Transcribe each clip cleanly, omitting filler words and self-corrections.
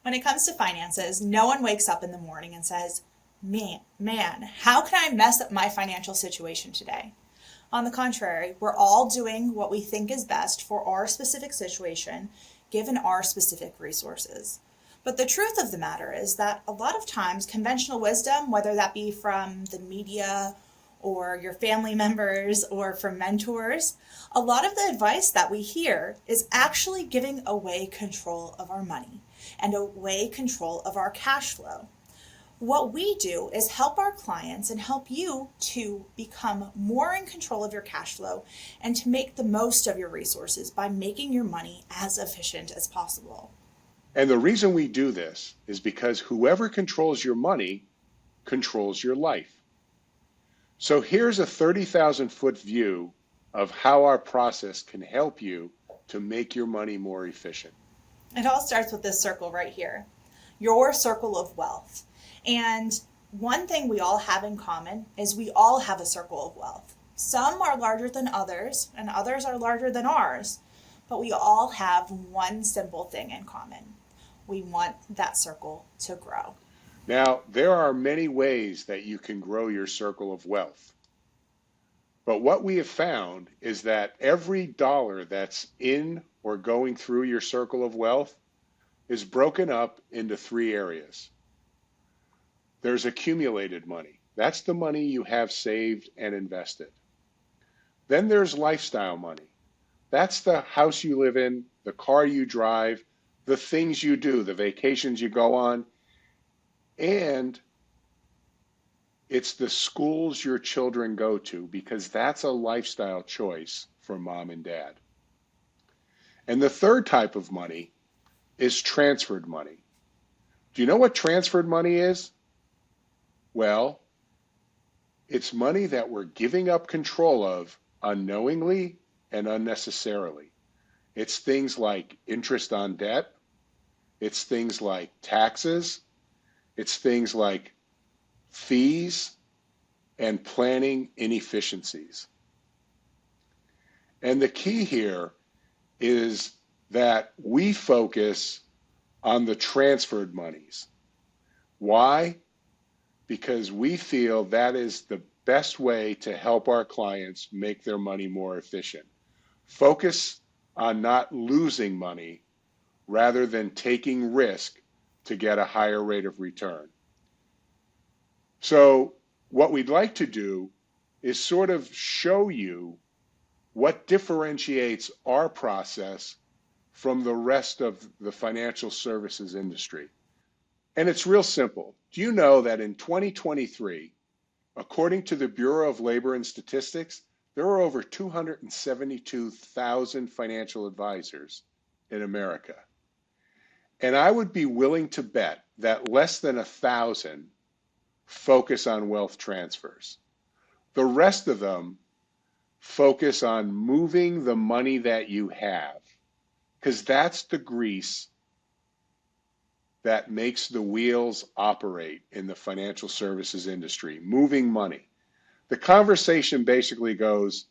When it comes to finances, no one wakes up in the morning and says, man, how can I mess up my financial situation today? On the contrary, we're all doing what we think is best for our specific situation, given our specific resources. But the truth of the matter is that a lot of times conventional wisdom, whether that be from the media or your family members or from mentors, a lot of the advice that we hear is actually giving away control of our money and away control of our cash flow. What we do is help our clients and help you to become more in control of your cash flow and to make the most of your resources by making your money as efficient as possible. And the reason we do this is because whoever controls your money controls your life. So here's a 30,000-foot view of how our process can help you to make your money more efficient. It all starts with this circle right here, your circle of wealth. And one thing we all have in common is we all have a circle of wealth. Some are larger than others, and others are larger than ours, but we all have one simple thing in common. We want that circle to grow. Now, there are many ways that you can grow your circle of wealth. But what we have found is that every dollar that's in or going through your circle of wealth is broken up into three areas. There's accumulated money. That's the money you have saved and invested. Then there's lifestyle money. That's the house you live in, the car you drive, the things you do, the vacations you go on, and it's the schools your children go to, because that's a lifestyle choice for mom and dad. And the third type of money is transferred money. Do you know what transferred money is? Well, it's money that we're giving up control of unknowingly and unnecessarily. It's things like interest on debt. It's things like taxes. It's things like fees and planning inefficiencies. And the key here is that we focus on the transferred monies. Why? Because we feel that is the best way to help our clients make their money more efficient. Focus on not losing money rather than taking risk to get a higher rate of return. So what we'd like to do is sort of show you what differentiates our process from the rest of the financial services industry. And it's real simple. Do you know that in 2023, according to the Bureau of Labor and Statistics, there are over 272,000 financial advisors in America? And I would be willing to bet that less than 1,000 focus on wealth transfers. The rest of them focus on moving the money that you have, because that's the grease that makes the wheels operate in the financial services industry, moving money. The conversation basically goes,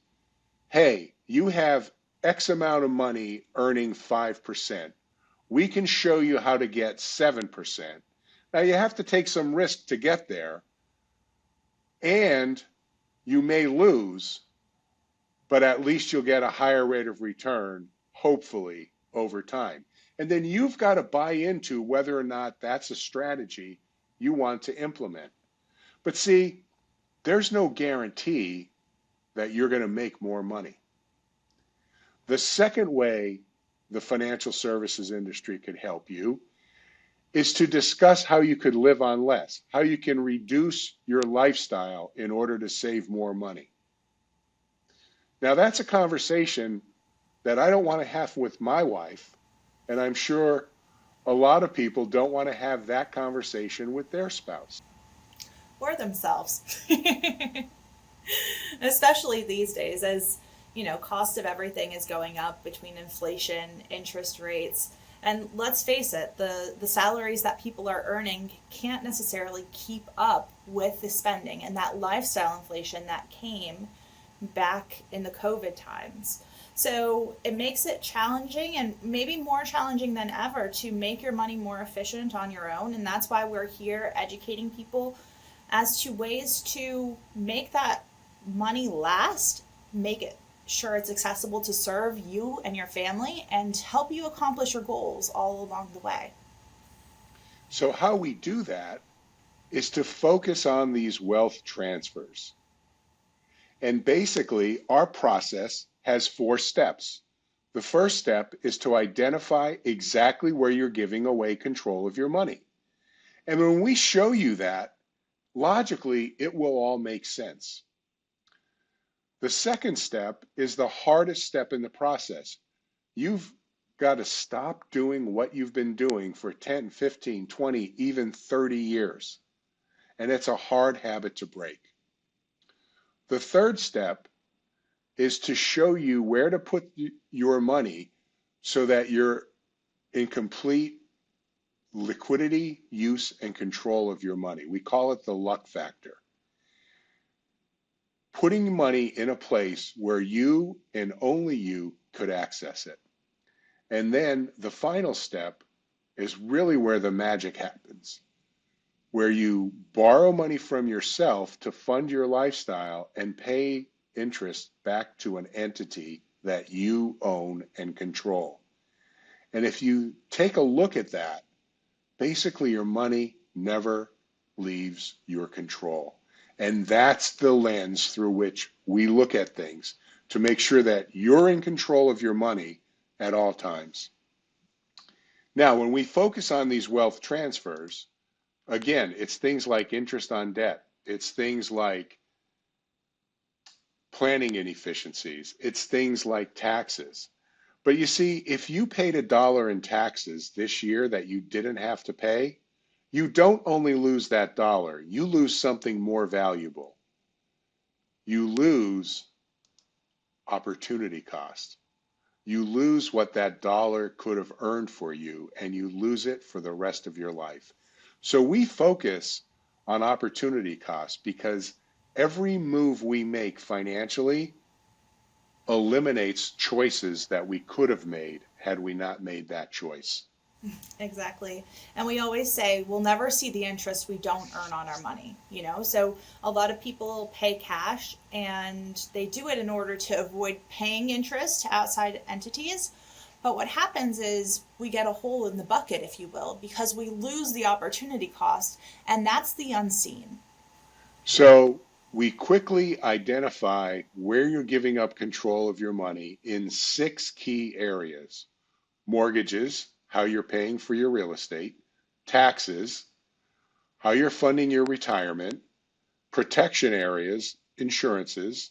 hey, you have X amount of money earning 5%. We can show you how to get 7%. Now you have to take some risk to get there, and you may lose, but at least you'll get a higher rate of return, hopefully, over time. And then you've got to buy into whether or not that's a strategy you want to implement. But see, there's no guarantee that you're going to make more money. The second way the financial services industry could help you is to discuss how you could live on less, how you can reduce your lifestyle in order to save more money. Now, that's a conversation that I don't want to have with my wife, and I'm sure a lot of people don't want to have that conversation with their spouse. Or themselves. Especially these days, as cost of everything is going up between inflation, interest rates, and let's face it, the salaries that people are earning can't necessarily keep up with the spending and that lifestyle inflation that came back in the COVID times. So it makes it challenging, and maybe more challenging than ever, to make your money more efficient on your own. And that's why we're here educating people as to ways to make that money last, make it sure it's accessible to serve you and your family, and help you accomplish your goals all along the way. So, how we do that is to focus on these wealth transfers. And basically, our process has 4 steps. The first step is to identify exactly where you're giving away control of your money. And when we show you that, logically, it will all make sense. The second step is the hardest step in the process. You've got to stop doing what you've been doing for 10, 15, 20, even 30 years. And it's a hard habit to break. The third step is to show you where to put your money so that you're in complete liquidity, use, and control of your money. We call it the luck factor. Putting money in a place where you and only you could access it. And then the final step is really where the magic happens, where you borrow money from yourself to fund your lifestyle and pay interest back to an entity that you own and control. And if you take a look at that, basically your money never leaves your control. And that's the lens through which we look at things to make sure that you're in control of your money at all times. Now, when we focus on these wealth transfers, again, it's things like interest on debt. It's things like planning inefficiencies. It's things like taxes. But you see, if you paid $1 in taxes this year that you didn't have to pay, you don't only lose that dollar, you lose something more valuable. You lose opportunity cost. You lose what that dollar could have earned for you, and you lose it for the rest of your life. So we focus on opportunity cost because every move we make financially eliminates choices that we could have made had we not made that choice. Exactly. And we always say we'll never see the interest we don't earn on our money, you know? So a lot of people pay cash and they do it in order to avoid paying interest to outside entities. But what happens is we get a hole in the bucket, if you will, because we lose the opportunity cost, and that's the unseen. So we quickly identify where you're giving up control of your money in 6 key areas: mortgages, how you're paying for your real estate; taxes, how you're funding your retirement; protection areas, insurances;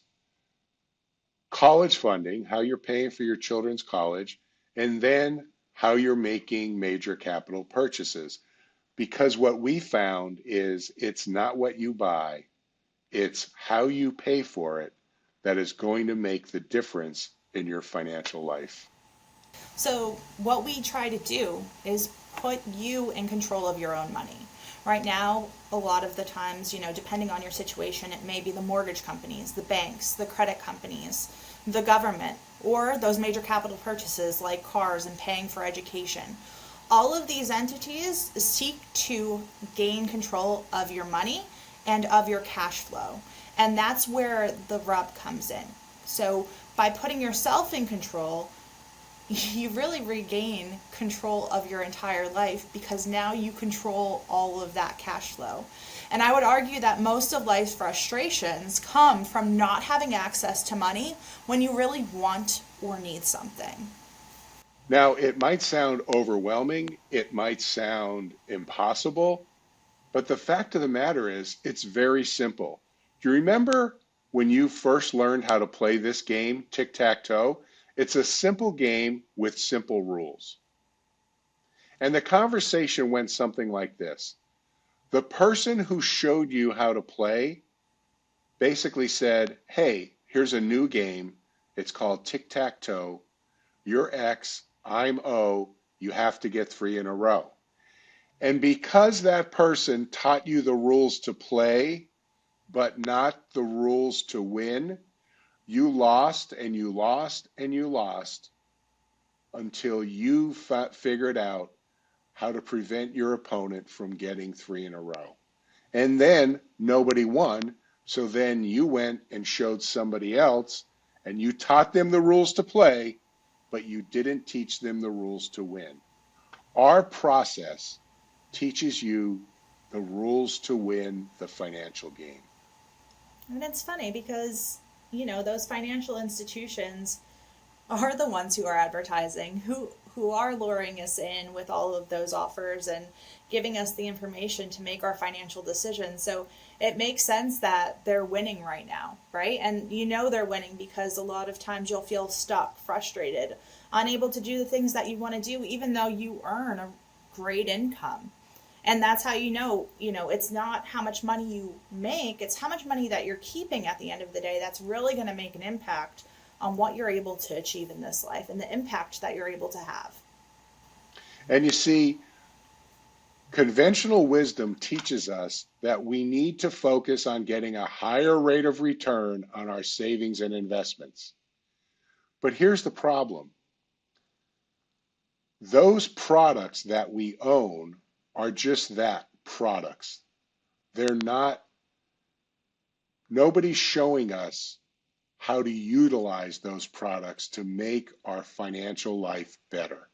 college funding, how you're paying for your children's college; and then how you're making major capital purchases. Because what we found is it's not what you buy, it's how you pay for it that is going to make the difference in your financial life. So, what we try to do is put you in control of your own money. Right now, a lot of the times, depending on your situation, it may be the mortgage companies, the banks, the credit companies, the government, or those major capital purchases like cars and paying for education. All of these entities seek to gain control of your money and of your cash flow. And that's where the rub comes in. So, by putting yourself in control, you really regain control of your entire life because now you control all of that cash flow. And I would argue that most of life's frustrations come from not having access to money when you really want or need something. Now, it might sound overwhelming, it might sound impossible, but the fact of the matter is, it's very simple. Do you remember when you first learned how to play this game, tic tac toe? It's a simple game with simple rules. And the conversation went something like this: the person who showed you how to play basically said, hey, here's a new game. It's called tic tac toe. You're X, I'm O. You have to get 3 in a row. And because that person taught you the rules to play, but not the rules to win, You lost and you lost and you lost until you figured out how to prevent your opponent from getting 3 in a row. And then nobody won, so then you went and showed somebody else, and you taught them the rules to play, but you didn't teach them the rules to win. Our process teaches you the rules to win the financial game. And it's funny because, those financial institutions are the ones who are advertising, who are luring us in with all of those offers and giving us the information to make our financial decisions. So it makes sense that they're winning right now, right? And they're winning because a lot of times you'll feel stuck, frustrated, unable to do the things that you want to do, even though you earn a great income. And that's how it's not how much money you make, it's how much money that you're keeping at the end of the day that's really going to make an impact on what you're able to achieve in this life and the impact that you're able to have. And you see, conventional wisdom teaches us that we need to focus on getting a higher rate of return on our savings and investments. But here's the problem. Those products that we own are just that, products. They're not, nobody's showing us how to utilize those products to make our financial life better.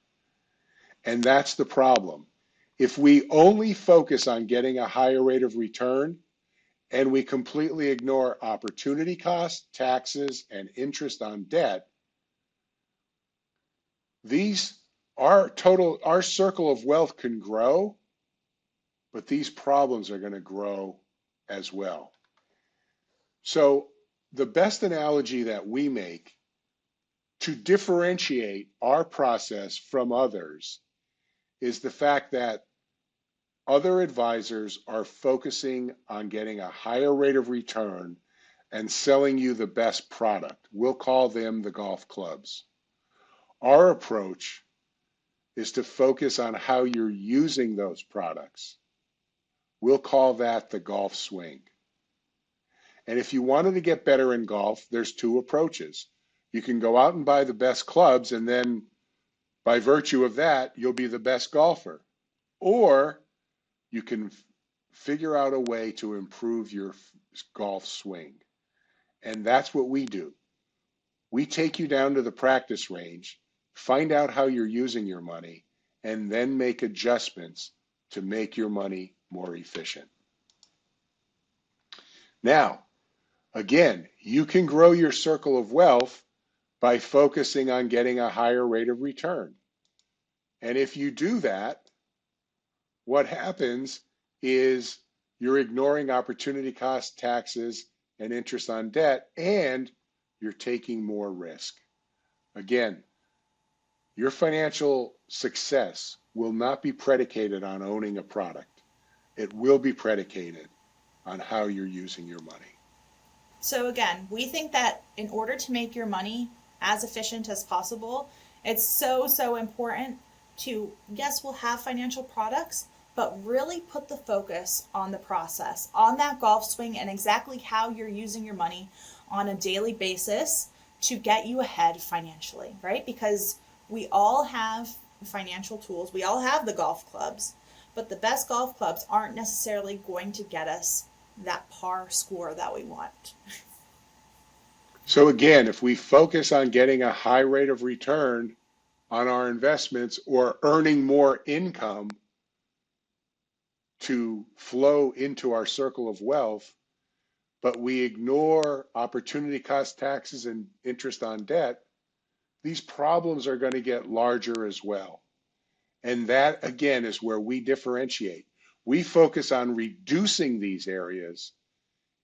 And that's the problem. If we only focus on getting a higher rate of return and we completely ignore opportunity costs, taxes, and interest on debt, our circle of wealth can grow, but these problems are going to grow as well. So the best analogy that we make to differentiate our process from others is the fact that other advisors are focusing on getting a higher rate of return and selling you the best product. We'll call them the golf clubs. Our approach is to focus on how you're using those products. We'll call that the golf swing. And if you wanted to get better in golf, there's 2 approaches. You can go out and buy the best clubs, and then by virtue of that, you'll be the best golfer. Or you can figure out a way to improve your golf swing. And that's what we do. We take you down to the practice range, find out how you're using your money, and then make adjustments to make your money more efficient. Now, again, you can grow your circle of wealth by focusing on getting a higher rate of return. And if you do that, what happens is you're ignoring opportunity costs, taxes, and interest on debt, and you're taking more risk. Again, your financial success will not be predicated on owning a product. It will be predicated on how you're using your money. So again, we think that in order to make your money as efficient as possible, it's so important to, yes, we'll have financial products, but really put the focus on the process, on that golf swing, and exactly how you're using your money on a daily basis to get you ahead financially, right? Because we all have financial tools, we all have the golf clubs, but the best golf clubs aren't necessarily going to get us that par score that we want. So again, if we focus on getting a high rate of return on our investments or earning more income to flow into our circle of wealth, but we ignore opportunity cost, taxes, and interest on debt, these problems are going to get larger as well. And that, again, is where we differentiate. We focus on reducing these areas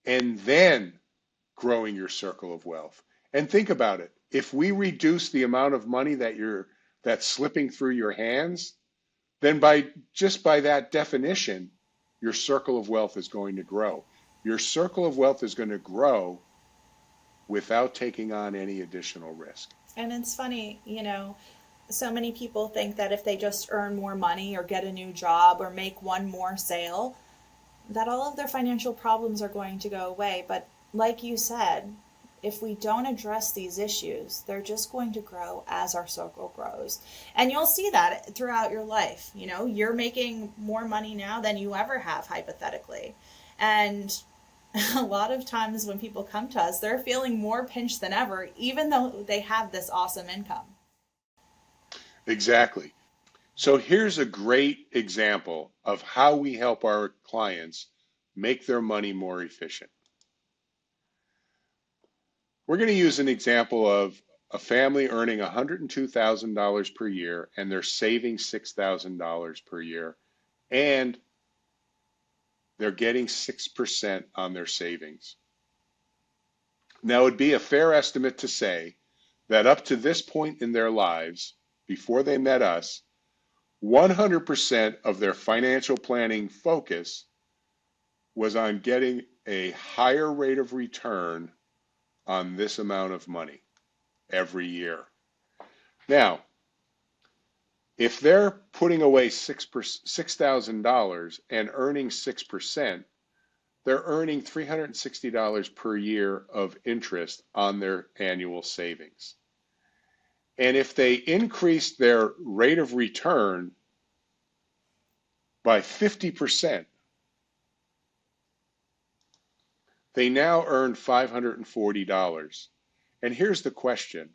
and then growing your circle of wealth. And think about it. If we reduce the amount of money that's slipping through your hands, then by that definition, your circle of wealth is going to grow. Your circle of wealth is going to grow without taking on any additional risk. And it's funny, so many people think that if they just earn more money or get a new job or make one more sale, that all of their financial problems are going to go away. But like you said, if we don't address these issues, they're just going to grow as our circle grows. And you'll see that throughout your life. You know, you're making more money now than you ever have, hypothetically. And a lot of times when people come to us, they're feeling more pinched than ever, even though they have this awesome income. Exactly. So here's a great example of how we help our clients make their money more efficient. We're going to use an example of a family earning $102,000 per year and they're saving $6,000 per year, and they're getting 6% on their savings. Now, it would be a fair estimate to say that up to this point in their lives, before they met us, 100% of their financial planning focus was on getting a higher rate of return on this amount of money every year. Now, if they're putting away $6,000 and earning 6%, they're earning $360 per year of interest on their annual savings. And if they increase their rate of return by 50%, they now earn $540. And here's the question.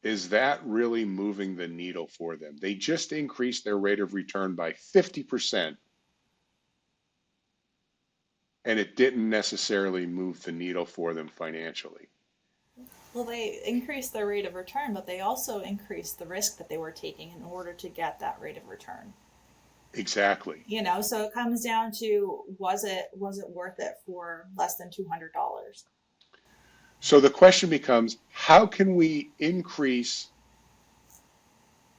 Is that really moving the needle for them? They just increased their rate of return by 50%, and it didn't necessarily move the needle for them financially. Well, they increased their rate of return, but they also increased the risk that they were taking in order to get that rate of return. Exactly. You know, so it comes down to, was it worth it for less than $200? So the question becomes, how can we increase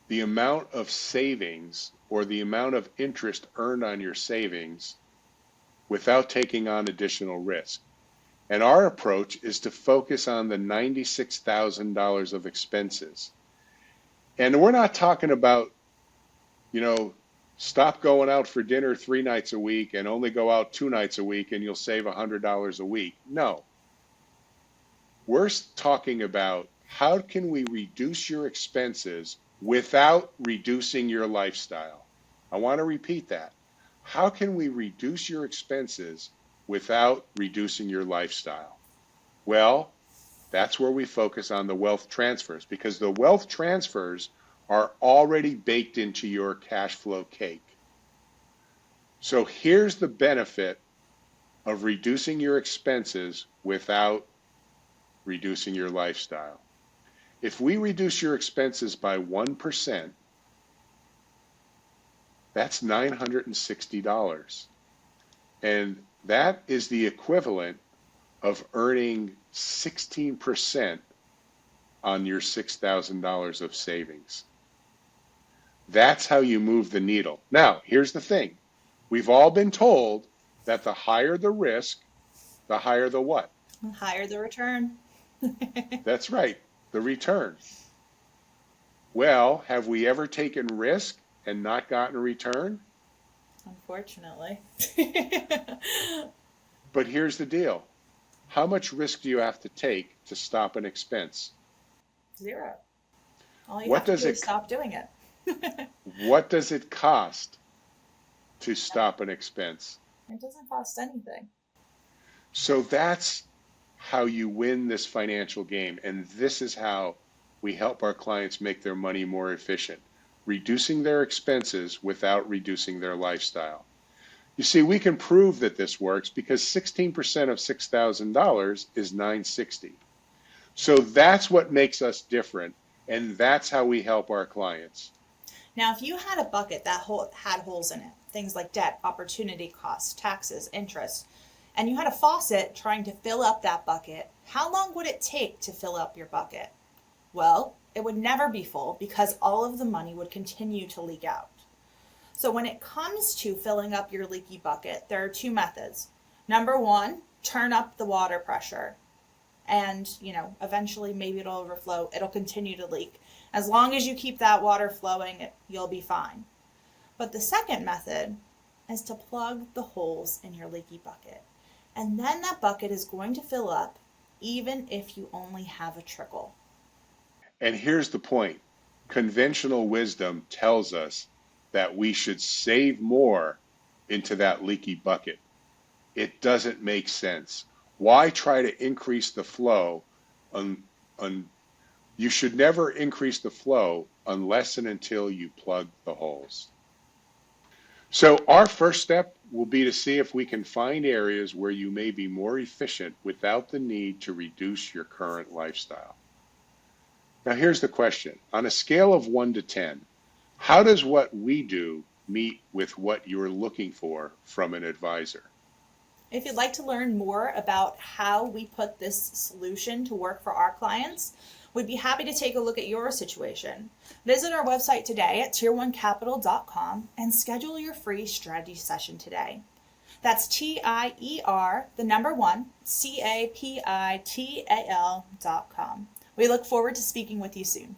the amount of savings or the amount of interest earned on your savings without taking on additional risk? And our approach is to focus on the $96,000 of expenses. And we're not talking about, stop going out for dinner 3 nights a week and only go out 2 nights a week and you'll save $100 a week. No. We're talking about how can we reduce your expenses without reducing your lifestyle. I want to repeat that. How can we reduce your expenses without reducing your lifestyle? Well, that's where we focus on the wealth transfers, because the wealth transfers are already baked into your cash flow cake. So here's the benefit of reducing your expenses without reducing your lifestyle. If we reduce your expenses by 1%, that's $960. And that is the equivalent of earning 16% on your $6,000 of savings. That's how you move the needle. Now, here's the thing. We've all been told that the higher the risk, the higher the what? The higher the return. That's right, the return. Well, have we ever taken risk and not gotten a return? Unfortunately. But here's the deal. How much risk do you have to take to stop an expense? 0. All you have to do is stop doing it. What does it cost to stop an expense? It doesn't cost anything. So that's how you win this financial game. And this is how we help our clients make their money more efficient, reducing their expenses without reducing their lifestyle. You see, we can prove that this works because 16% of $6,000 is $960. So that's what makes us different, and that's how we help our clients. Now, if you had a bucket that had holes in it, things like debt, opportunity costs, taxes, interest, and you had a faucet trying to fill up that bucket, how long would it take to fill up your bucket? Well, it would never be full because all of the money would continue to leak out. So when it comes to filling up your leaky bucket, there are 2 methods. Number 1, turn up the water pressure. And, eventually maybe it'll overflow. It'll continue to leak. As long as you keep that water flowing, you'll be fine. But the second method is to plug the holes in your leaky bucket. And then that bucket is going to fill up even if you only have a trickle. And here's the point. Conventional wisdom tells us that we should save more into that leaky bucket. It doesn't make sense. Why try to increase the flow? You should never increase the flow unless and until you plug the holes. So our first step will be to see if we can find areas where you may be more efficient without the need to reduce your current lifestyle. Now here's the question. On a scale of 1 to 10, how does what we do meet with what you're looking for from an advisor? If you'd like to learn more about how we put this solution to work for our clients, we'd be happy to take a look at your situation. Visit our website today at tier1capital.com and schedule your free strategy session today. That's TIER, the number 1, CAPITAL.com. We look forward to speaking with you soon.